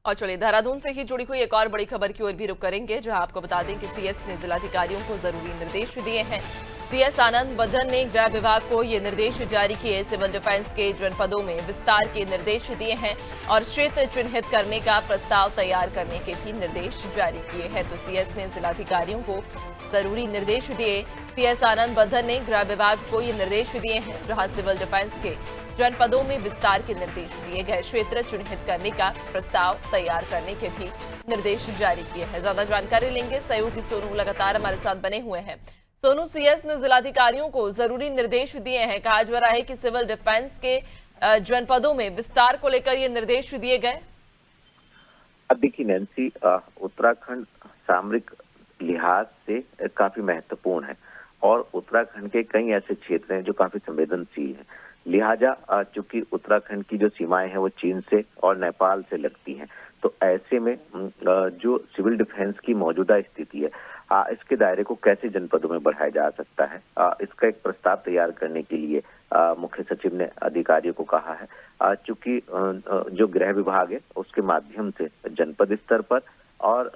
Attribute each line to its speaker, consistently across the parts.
Speaker 1: और चलिए देहरादून से ही जुड़ी हुई एक और बड़ी खबर की ओर भी रुख करेंगे, जहां आपको बता दें कि सीएस ने जिलाधिकारियों को जरूरी निर्देश दिए हैं। सीएस आनंद बर्धन ने गृह विभाग को ये निर्देश जारी किए। सिविल डिफेंस के जनपदों में विस्तार के निर्देश दिए हैं और क्षेत्र चिन्हित करने का प्रस्ताव तैयार करने के भी निर्देश जारी किए हैं। तो सीएस ने जिलाधिकारियों को जरूरी निर्देश दिए। सीएस आनंद बर्धन ने गृह विभाग को ये निर्देश दिए हैं, जहां सिविल डिफेंस के जनपदों में विस्तार के निर्देश दिए गए। क्षेत्र चिन्हित करने का प्रस्ताव तैयार करने के भी निर्देश जारी किए हैं। ज्यादा जानकारी लेंगे, सहयोगी सोनू लगातार हमारे साथ बने हुए हैं। सोनू, सीएस ने जिलाधिकारियों को जरूरी निर्देश दिए हैं। कहा जा रहा है कि सिविल डिफेंस के जनपदों में विस्तार को लेकर ये निर्देश दिए गए।
Speaker 2: अब देखिए नैन्सी, उत्तराखंड सामरिक लिहाज से काफी महत्वपूर्ण है और उत्तराखंड के कई ऐसे क्षेत्र हैं जो काफी संवेदनशील हैं। लिहाजा चूंकि उत्तराखंड की जो सीमाएं हैं वो चीन से और नेपाल से लगती हैं, तो ऐसे में जो सिविल डिफेंस की मौजूदा स्थिति है, इसके दायरे को कैसे जनपदों में बढ़ाया जा सकता है, इसका एक प्रस्ताव तैयार करने के लिए मुख्य सचिव ने अधिकारियों को कहा है। चूंकि जो गृह विभाग है उसके माध्यम से जनपद स्तर पर और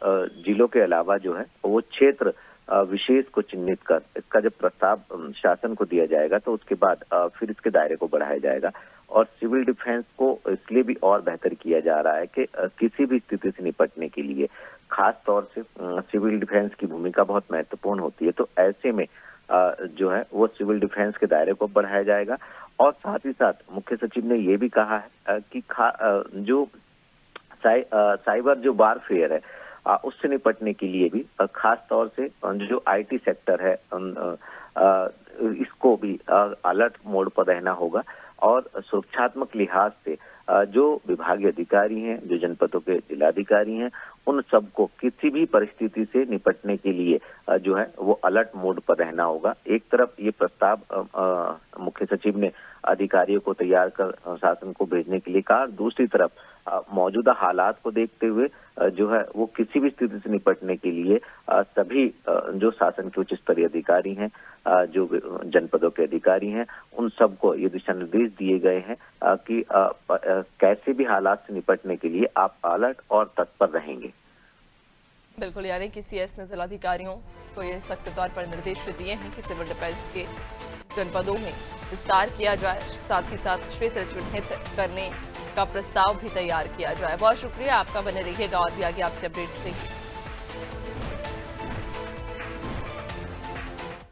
Speaker 2: जिलों के अलावा जो है वो क्षेत्र विशेष को चिन्हित कर इसका जब प्रस्ताव शासन को दिया जाएगा तो उसके बाद फिर इसके दायरे को बढ़ाया जाएगा। और सिविल डिफेंस को इसलिए भी और बेहतर किया जा रहा है कि किसी भी स्थिति से निपटने के लिए खास तौर से सिविल डिफेंस की भूमिका बहुत महत्वपूर्ण होती है। तो ऐसे में जो है वो सिविल डिफेंस के दायरे को बढ़ाया जाएगा। और साथ ही साथ मुख्य सचिव ने ये भी कहा है कि जो साइबर जो वारफेयर है उससे निपटने के लिए भी खास तौर से जो आईटी सेक्टर है इसको भी अलर्ट मोड पर रहना होगा। और सुरक्षात्मक लिहाज से जो विभागीय अधिकारी हैं, जो जनपदों के जिलाधिकारी हैं, उन सबको किसी भी परिस्थिति से निपटने के लिए जो है वो अलर्ट मोड पर रहना होगा। एक तरफ ये प्रस्ताव मुख्य सचिव ने अधिकारियों को तैयार कर शासन को भेजने के लिए कहा, दूसरी तरफ मौजूदा हालात को देखते हुए जो है वो किसी भी स्थिति से निपटने के लिए सभी जो शासन के उच्च स्तरीय अधिकारी हैं, जो जनपदों के अधिकारी हैं, उन सबको ये दिशा निर्देश दिए गए हैं कि कैसे भी हालात से निपटने के लिए आप अलर्ट और तत्पर रहेंगे।
Speaker 1: बिल्कुल, यानी कि सीएस ने जिलाधिकारियों को ये सख्त तौर पर निर्देश दिए हैं कि सिविल डिफेंस के जनपदों में विस्तार किया जाए, साथ ही साथ क्षेत्र चिन्हित करने का प्रस्ताव भी तैयार किया जाए। बहुत शुक्रिया आपका, बने रहिएगा और भी आगे आपसे अपडेट्स देंगे।